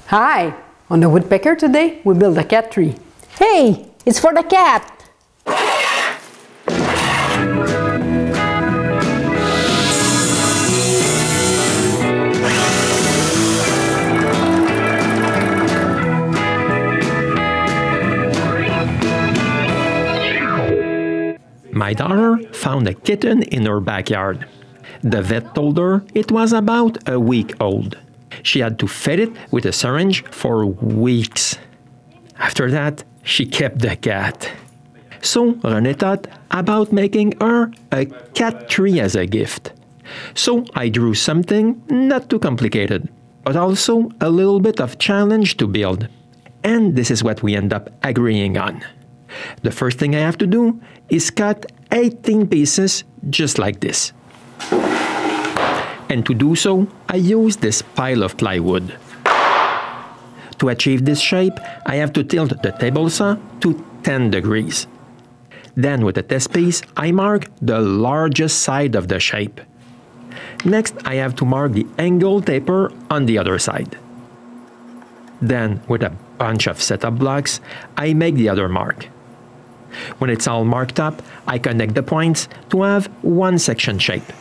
Hi! On the Woodpecker today, we build a cat tree. Hey! It's for the cat! My daughter found a kitten in her backyard. The vet told her it was about a week old. She had to feed it with a syringe for weeks. After that, she kept the cat. So René thought about making her a cat tree as a gift. So I drew something not too complicated, but also a little bit of challenge to build. And this is what we end up agreeing on. The first thing I have to do is cut 18 pieces just like this. And to do so, I use this pile of plywood. To achieve this shape, I have to tilt the table saw to 10 degrees. Then with a test piece, I mark the largest side of the shape. Next, I have to mark the angle taper on the other side. Then, with a bunch of setup blocks, I make the other mark. When it's all marked up, I connect the points to have one section shape.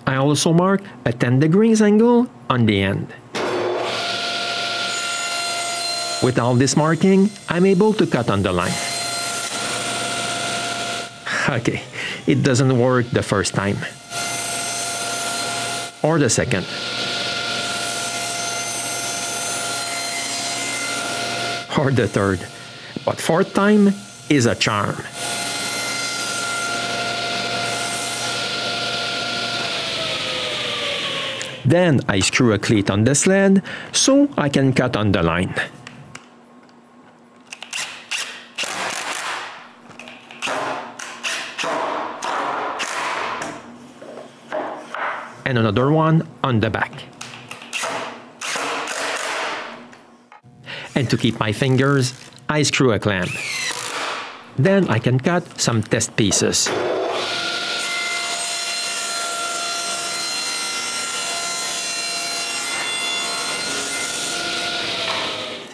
I also mark a 10 degrees angle on the end. With all this marking, I'm able to cut on the line. Okay, it doesn't work the first time. Or the second. Or the third. But fourth time is a charm. Then I screw a cleat on the sled so I can cut on the line. And another one on the back. And to keep my fingers, I screw a clamp. Then I can cut some test pieces.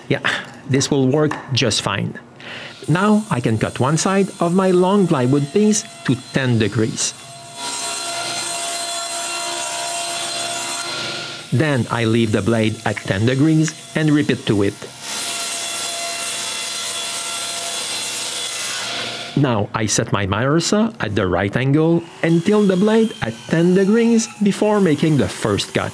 Yeah, this will work just fine. Now I can cut one side of my long plywood piece to 10 degrees. Then I leave the blade at 10 degrees and repeat to it. Now I set my miter saw at the right angle and tilt the blade at 10 degrees before making the first cut.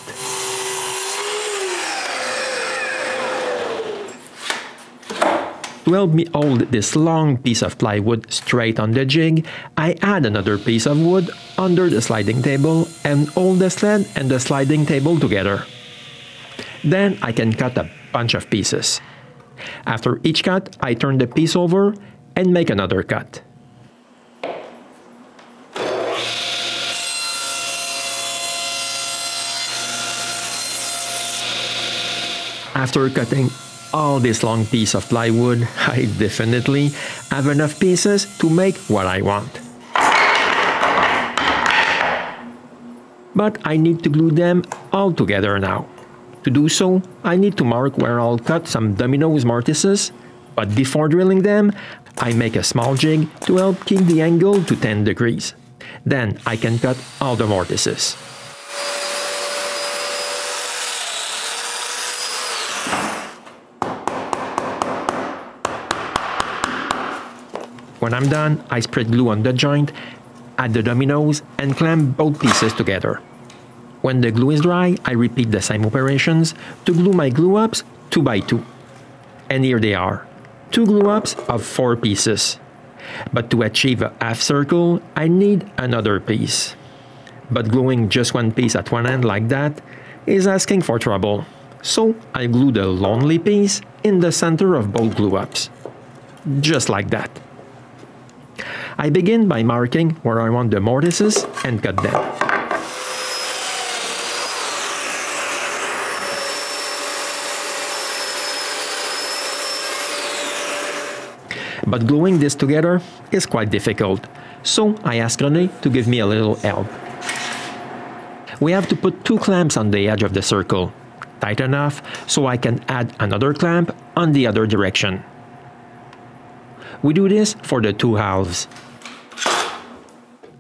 To help me hold this long piece of plywood straight on the jig, I add another piece of wood under the sliding table and hold the sled and the sliding table together. Then I can cut a bunch of pieces. After each cut, I turn the piece over and make another cut. After cutting all this long piece of plywood, I definitely have enough pieces to make what I want. But I need to glue them all together now. To do so, I need to mark where I'll cut some dominoes mortises, but before drilling them, I make a small jig to help keep the angle to 10 degrees. Then I can cut all the mortises. When I'm done, I spread glue on the joint, add the dominoes, and clamp both pieces together. When the glue is dry, I repeat the same operations to glue my glue-ups 2 by 2. And here they are, 2 glue-ups of 4 pieces. But to achieve a half circle, I need another piece. But gluing just one piece at one end like that is asking for trouble. So I glue the lonely piece in the center of both glue-ups. Just like that. I begin by marking where I want the mortises and cut them. But gluing this together is quite difficult, so I ask René to give me a little help. We have to put 2 clamps on the edge of the circle, tight enough so I can add another clamp on the other direction. We do this for the two halves.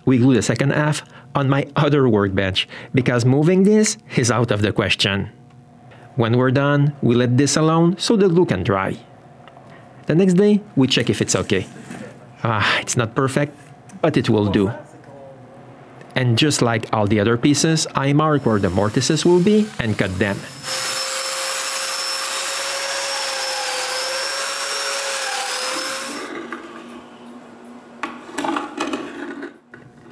We glue the second half on my other workbench because moving this is out of the question. When we're done, we let this alone so the glue can dry. The next day, we check if it's okay. It's not perfect, but it will do. And just like all the other pieces, I mark where the mortises will be and cut them.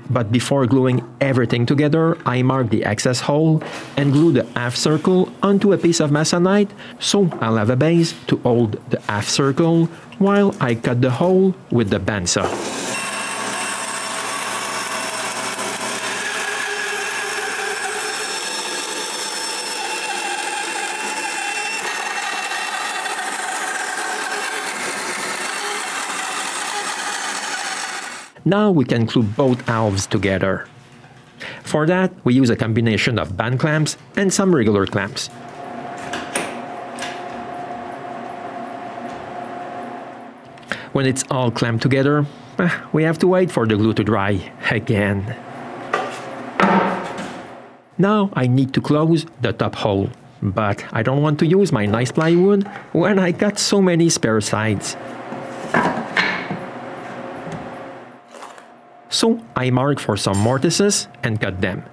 But before gluing everything together, I mark the excess hole and glue the half circle onto a piece of masonite so I'll have a base to hold the half circle while I cut the hole with the bandsaw. Now we can glue both halves together. For that, we use a combination of band clamps and some regular clamps. When it's all clamped together, we have to wait for the glue to dry again. Now I need to close the top hole, but I don't want to use my nice plywood when I got so many spare sides. So I mark for some mortises and cut them.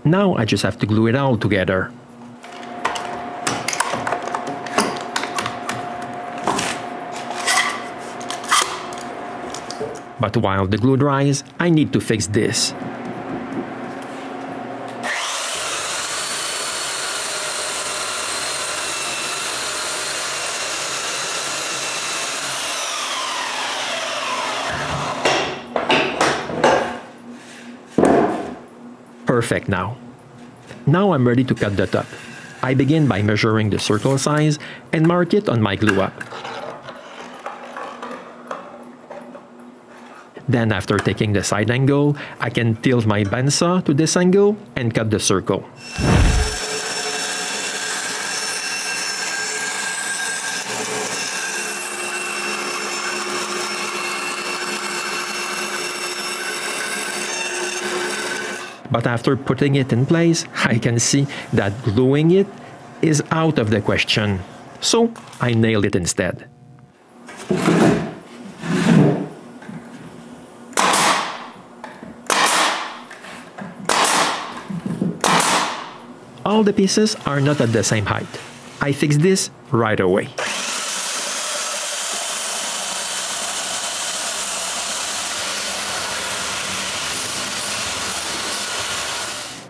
Now I just have to glue it all together. But while the glue dries, I need to fix this. Perfect now. Now I'm ready to cut the top. I begin by measuring the circle size and mark it on my glue up. Then after taking the side angle, I can tilt my bandsaw to this angle and cut the circle. But after putting it in place, I can see that gluing it is out of the question. So I nailed it instead. All the pieces are not at the same height. I fixed this right away.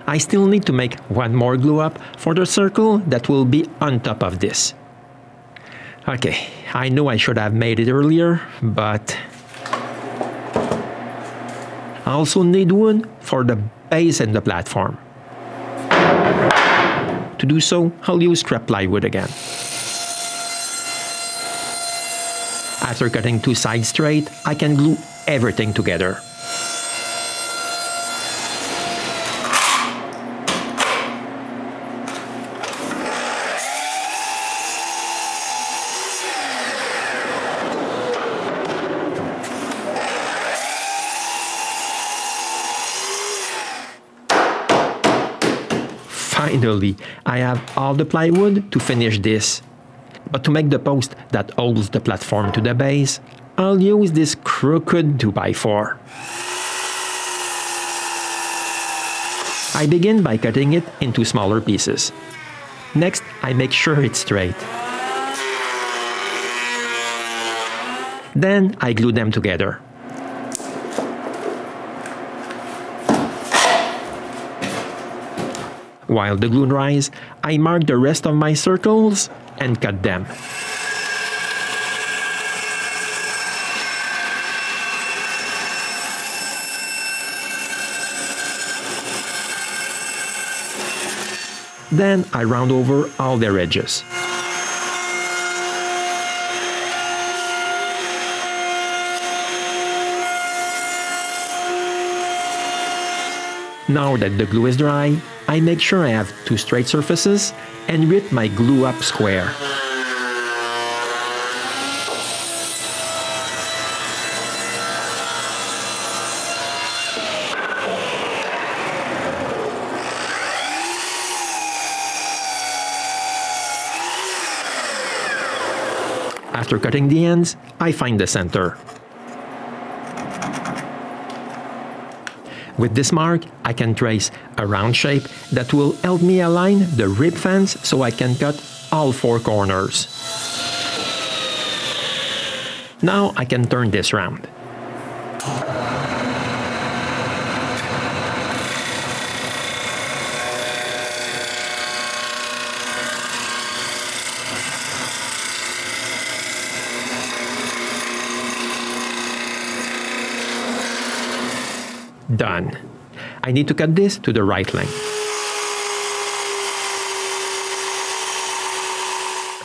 I still need to make one more glue up for the circle that will be on top of this. Okay, I know I should have made it earlier, but I also need wood for the base and the platform. To do so, I'll use scrap plywood again. After cutting two sides straight, I can glue everything together. Finally, I have all the plywood to finish this. But to make the post that holds the platform to the base, I'll use this crooked 2x4. I begin by cutting it into smaller pieces. Next, I make sure it's straight. Then I glue them together. While the glue dries, I mark the rest of my circles and cut them. Then I round over all their edges. Now that the glue is dry, I make sure I have two straight surfaces and rip my glue up square. After cutting the ends, I find the center. With this mark, I can trace a round shape that will help me align the rib fence so I can cut all four corners. Now I can turn this round. Done. I need to cut this to the right length.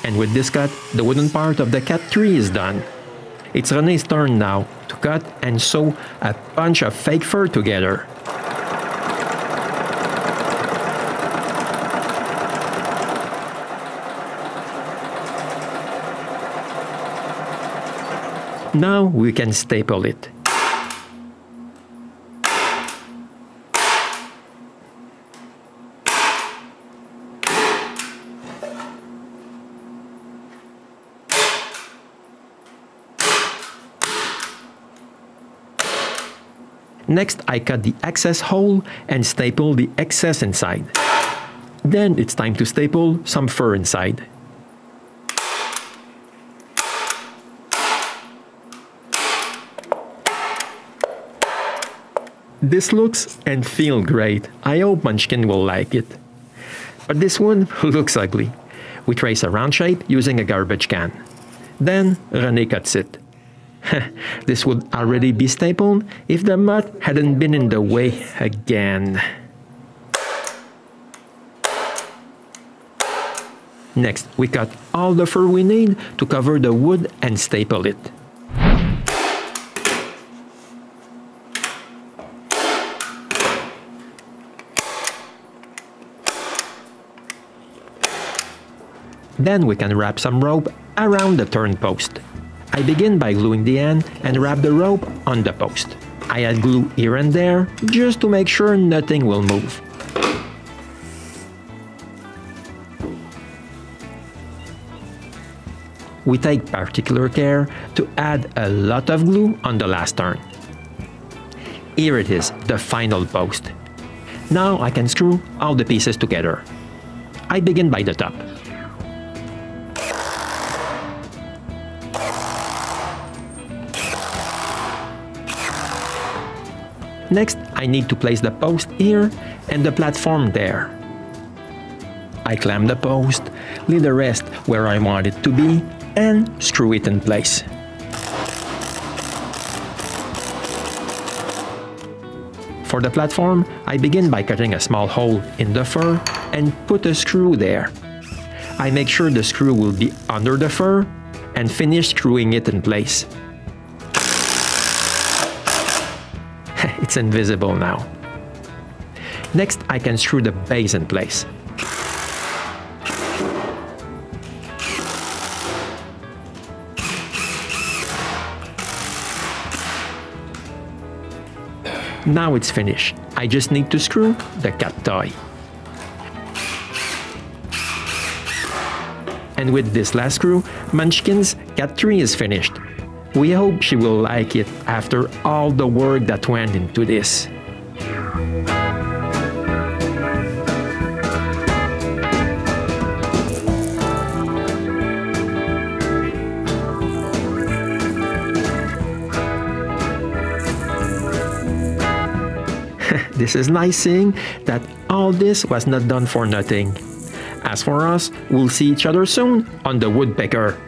And with this cut, the wooden part of the cat tree is done. It's René's turn now to cut and sew a bunch of fake fur together. Now we can staple it. Next, I cut the excess hole and staple the excess inside. Then it's time to staple some fur inside. This looks and feels great. I hope Munchkin will like it. But this one looks ugly. We trace a round shape using a garbage can. Then René cuts it. This would already be stapled if the mud hadn't been in the way again. Next, we cut all the fur we need to cover the wood and staple it. Then we can wrap some rope around the turn post. I begin by gluing the end and wrap the rope on the post. I add glue here and there just to make sure nothing will move. We take particular care to add a lot of glue on the last turn. Here it is, the final post. Now I can screw all the pieces together. I begin by the top. Next, I need to place the post here and the platform there. I clamp the post, leave the rest where I want it to be, and screw it in place. For the platform, I begin by cutting a small hole in the fur and put a screw there. I make sure the screw will be under the fur and finish screwing it in place. It's invisible now. Next, I can screw the base in place. Now it's finished. I just need to screw the cat toy. And with this last screw, Munchkin's cat tree is finished. We hope she will like it after all the work that went into this. This is nice seeing that all this was not done for nothing. As for us, we'll see each other soon on the Woodpecker.